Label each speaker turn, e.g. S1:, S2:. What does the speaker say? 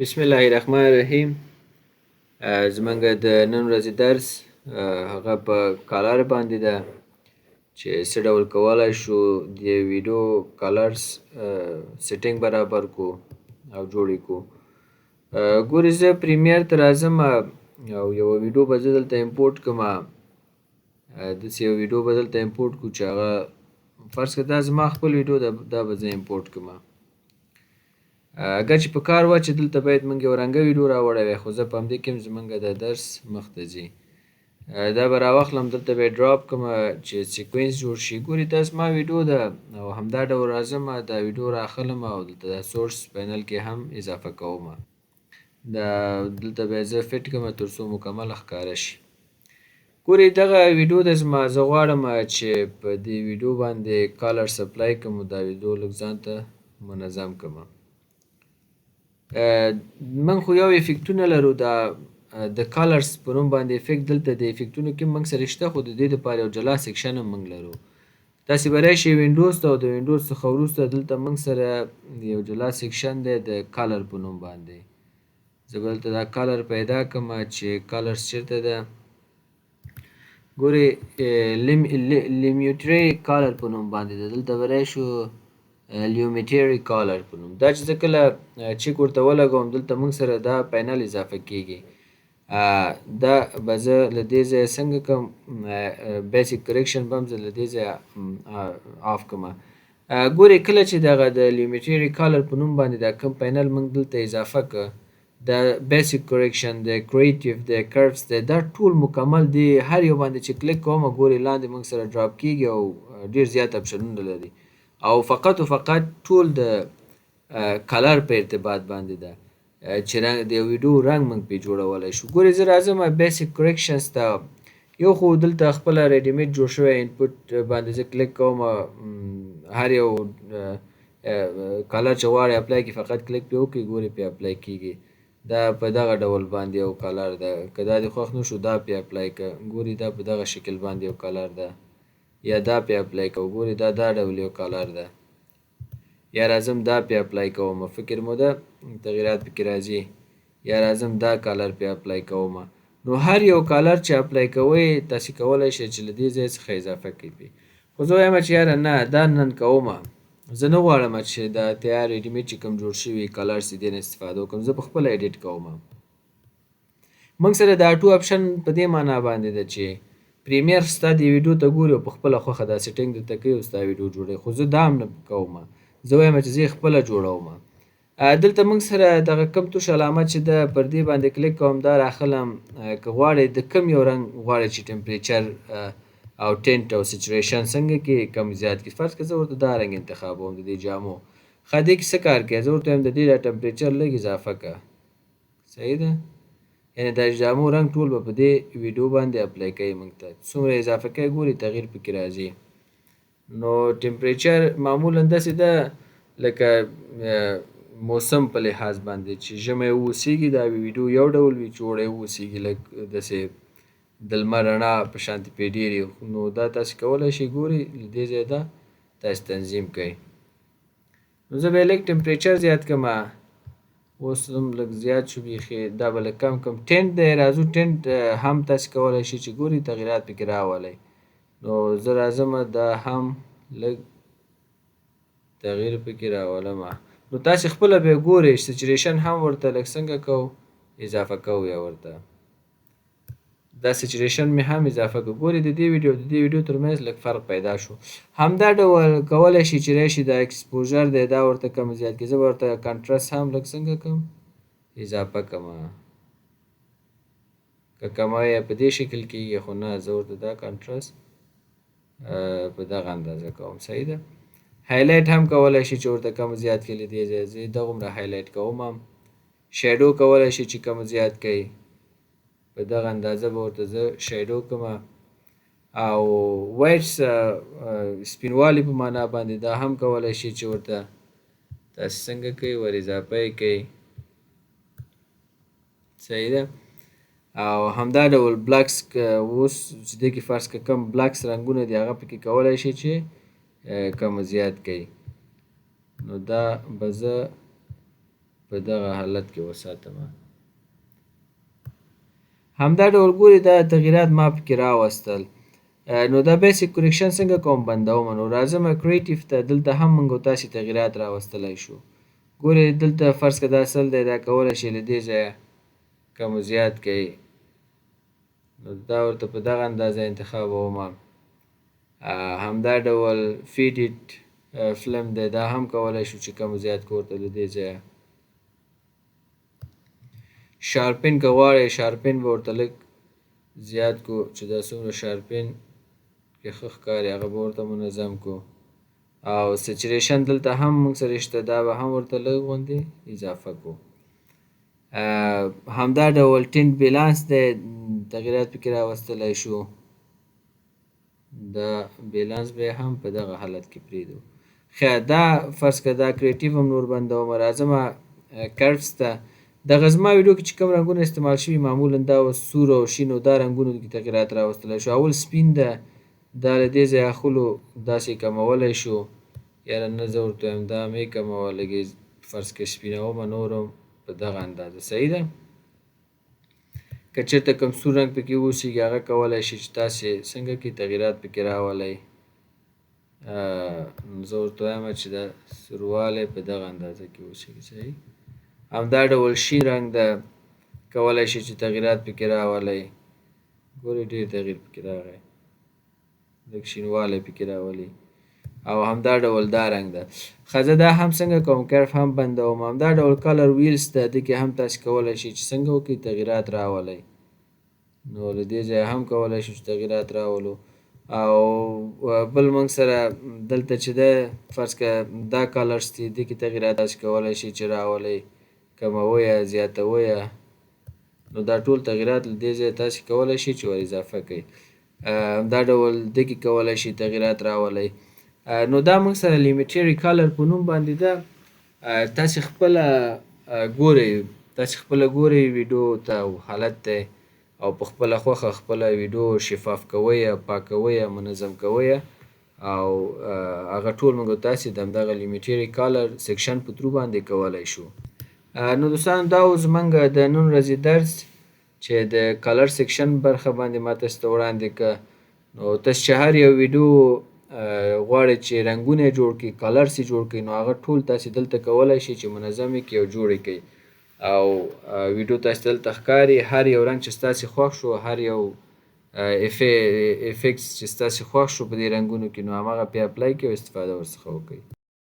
S1: بسم الله الرحمن الرحیم. زمونږ د نن ورځې درس هغه په کالر باندې ده چې څه ډول کولی شو د ویډیو کالرز سیټینګ برابر کو او جوړې کو. ګورې زه پریمیر ته راځم او یوه ویډیو به زه دلته امپورټ کړم. داسې یو ویډیو به دلته امپورټ کړو چې هغه فرض کړه دا زما خپل ویډیو ده، دا به زه امپورټ کړم. اگر چې په کار وه چې دلته باید موږ یو رنګه ویډیو راوړی وی، خو زه په همدې کې هم زموږ د درس مخته ځي. دا به راواخلم، دلته به یې ډراپ کړم چې سیکوینس جوړ شي. ګورې دا زما ویډیو ده او همدا ډول راځم دا ویډیو رااخلم او دلته د سورس پینل کې هم اضافه کوم. دلته به یې زه فټ کړم تر څو مکمل ښکاره شي. ګورې دغه ویډیو ده زما، زه غواړم چې په دې ویډیو باندې کالرز اپلای کړم، دا ویډیو لږ ځان ته منظم کړم. من خو یو افیکټونه لرو د کالرز په نوم باندې افیکټ. دلته د افیکټونو کې موږ سره شته، خو د دې دپاره یو جلا سیکشن هم موږ لرو. تاسې به راشئ وینډوز ته او د وینډوز څخه وروسته دلته موږ سره یو جلا سیکشن دی د کالر په نوم باندې. زه به دلته دا کالر پیدا کړم چې کالرز چېرته ده. ګورې لیمیټري کالر په نوم باندې ده، دلته به راشو لیومیټري کالر په نوم. دا چې زه کله چیک ورته ولګوم دلته موږ سره دا پینل اضافه کیږي. دا به زه له دې ځایه څنګه کړم، بیسیک کریکشن به هم زه له دې ځایه آف کړم. ګورې کله چې دغه د لیومیټري کالر په نوم باندې دا کوم پینل موږ دلته اضافه کړ، د بیسیک کریکشن د کریټیو د کرفز دی، دا ټول مکمل دی. هر یو باندې چې کلیک کوم ګورې لاندې موږ سره ډراپ کیږي او ډیر زیات اپشنونه لري او فقط و فقط ټول د کلر په ارتباط باندې ده چې د یو ویډیو رنګ موږ پرې جوړولی شو. ګورې زه راځم بیسیک کریکشنز ته، یو خو دلته خپله ریډیمیډ جوړ شوی انپوټ باندې زه کلیک کوم، هر یو کلر چې غواړئ اپلای کړئ فقط کلیک پرې وکړئ، ګورې پرې اپلای کیږي. دا په دغه ډول باندې یو کلر ده، که دا دې خوښ نه شو دا پرې اپلای کړه. ګورې دا په دغه شکل باندې یو کلر ده، یا دا پرې اپلای کوو. ګورې دا ډول یو کلر ده، یا راځم دا پرې اپلای کوم، فکر مو ده تغییرات پکې راځي. یا راځم دا کلر پرې اپلای کوم. نو هر یو کلر چې اپلای کوئ تاسې کولی شئ چې له دې ځای څخه اضافه کړئ. خو زه وایم چې یاره نه دا نن کوم، زه نه غواړم چې دا تیار ریډیمیډ چې کوم جوړ شوي کلرز دې نه استفاده وکړم، زه پخپله ایډیټ کوم. موږ سره دا اټو اپشن په دې معنا باندې ده چې پریمیر ستا دې ویډیو ته ګوري او پخپله خوښه دا سیټینګ درته کوي او ستا ویډیو جوړوي. خو زه دا هم نه کوم، زه وایم چې زه یې خپله جوړوم. دلته موږ سره دغه کوم توش علامه چې ده پر دې باندې کلیک کوم، دا راخلم. که غواړئ د کوم یو رنګ غواړئ چې ټمپریچر او ټینټ او سچوریشن څنګه کې کم زیات کړي، فرض کړه زه ورته دا رنګ انتخابوم د دې جامو. ښه دې کې څه کار کوي، زه ورته وایم د دې دا ټمپریچر لږ اضافه کړه، صحیح ده. یعنې دا جامو رنګ ټول به په دې ویډیو باندې اپلای کوي موږ ته. څومره اضافه کوي ګورې تغییر پکې راځي. نو ټمپریچر معمولا داسې ده لکه موسم په لحاظ باندې چې ژمی واوسیږي دا ویډیو یو ډول وي، چې اوړی واوسیږي لږ داسې د لمر رڼا په شانتې پرې ډېرې. نو دا تاسې کولی شئ ګورې له دې ځایه ده تاسې تنظیم کړئ. نو زه به یې لږ ټمپریچر زیات کړم، اوس هم لږ زیات شو بیخي، دا به لږ کم کړم. ټینټ دی، راځو ټینټ هم تاسې کولی شئ چې ګورې تغییرات پکې راولئ. نو زه راځم دا هم لږ تغییر پکې راولم. نو تاسې خپله به یې ګورئ سچوریشن هم ورته لږ څنګه کوو اضافه کوو، یا ورته دا سچوریشن مې هم اضافه کړو. ګورې د دې ویډیو ترمنځ لږ فرق پیدا شو. همدا ډول کولی شئ چې راشي دا ایکسپوژر دی دا ورته کم زیات کړي. زه به ورته کنټرست هم لږ څنګه کړم اضافه کړم، که کموی په دې شکل کېږي، خو نه زه ورته دا کنټرست په دغه اندازه کوم، صحیح ده. هایلایټ هم کولی شئ چې ورته کم زیات کړئ له دې ځایه، زه یې دغومره هایلایټ کوم. شیډو کولی شئ چې کم زیات کړئ، په دغه اندازه به ورته زه شیډو کړم. او وایټس سپینوالي په معنا باندې دا هم کولی شئ چې ورته تاسې څنګه کوئ ور اضافه یې کوئ، صحیح ده. او همدا ډول بلاکس اوس چې دې کې فرض کړه کم بلاکس رنګونه دي هغه پکې کولی شئ چې کم زیات کوي. نو دا به زه په دغه حالت کې وساتمه. همدا ډول ګورې دا تغییرات ما پکې راوستل. نو دا بیسیک کریکشن څنګه کوم بندومه؟ نو راځم کریټیو ته. دلته هم موږ او تاسې تغییرات راوستلی شو. ګورې دلته فرض که دا 100 دی، دا کولی شئ له دې ځایه کم و زیات کړئ. نو دا ورته په دغه اندازه انتخابومه. همدا ډول فیډ فلم دی، دا هم کولی شو چې کم و زیات کړو ورته له دې ځایه. شارپن که غواړئ شارپن به ورته لږ زیات کړو چې دا څومره شارپن کې ښه ښکاري هغه به ورته منظم کړو. او سچریشن دلته هم موږ سره شته، دا به هم ورته لږ غوندې اضافه کړو. همدا ډول ټینټ بیلانس دی، تغییرات پکې راوستلی شو. دا بیلانس به هم په دغه حالت کې پرېږدو. خیر دا فرض که دا کریټیو هم نور بندومه. راځمه کرفس ته. دغه زما ویډیو کې چې کوم رنګونه استعمال شوي معمولا دا سور او شین او دا رنګونو کې تغییرات راوستلی شو. اول سپین ده، دا له دې ځایه اخلو داسې کمولی شو. یاره نه زه ورته وایم دا مې کموه، لږ فرض که سپینومه نور هم په دغه اندازه. صحیح ده؟ که چېرته کوم سور رنګ پکې واوسېږي هغه کولی شي چې تاسې څنګه کړئ تغییرات پکې راولئ. زه ورته وایم چې دا سوروالی په دغه اندازه کې واوسېږي. صحیح؟ همدا ډول شین رنګ ده، کولی شي چې تغییرات پکې راولئ. ګورئ ډېر تغییر پکې راغی، لږ شینوالی پکې راولي. او همدا ډول دا رنګ ده. ښه زه دا هم څنګه کوم کرف هم بندوم. همدا ډول کلر ویلز ده، دې کې هم تاسې کولی شئ چې څنګه وکړئ تغییرات راولئ. نو له دې ځایه هم کولی شو چې تغییرات راولو. او بل موږ سره دلته چې ده فرض که دا کلرز دي، دې کې تغییرات تاسې کولی شئ چې راولئ، کموئ یا زیاتوئ. نو دا ټول تغییرات له دې ځایه تاسې کولی شئ چې ور اضافه کړئ. همدا ډول دې کې کولی شئ تغییرات راولئ. نو دا موږ سره لیمیټري کلر په نوم باندې ده. تاسې خپله ګورئ ویډیو ته حالت دی او په خپله خوښه خپله ویډیو شفاف کوئ یا پاکوئ یا منظم کوئ. او هغه ټول موږ تاسې د همدغه لیمیټري کلر سیکشن په ترو باندې کولی شو. نو دوستانو دا و زموږ د نن ورځې درس چې د کلر سیکشن برخه باندې ما تاسو ته وړاندې کړه. نو تاسو چې هر یو ویډیو غواړئ چې رنګونه یې جوړ کړئ، کلرز یې جوړ کړئ، نو هغه ټول تاسې دلته کولی شئ چې منظم یې کړئ او جوړ یې کړئ. او ویډیو تاسې دلته ښکاري. هر یو رنګ چې ستاسې خوښ شو، هر یو افیکټس چې ستاسې خوښ شو په دې رنګونو کې، نو هماغه پرې اپلای کړئ او استفاده ورڅخه وکړئ.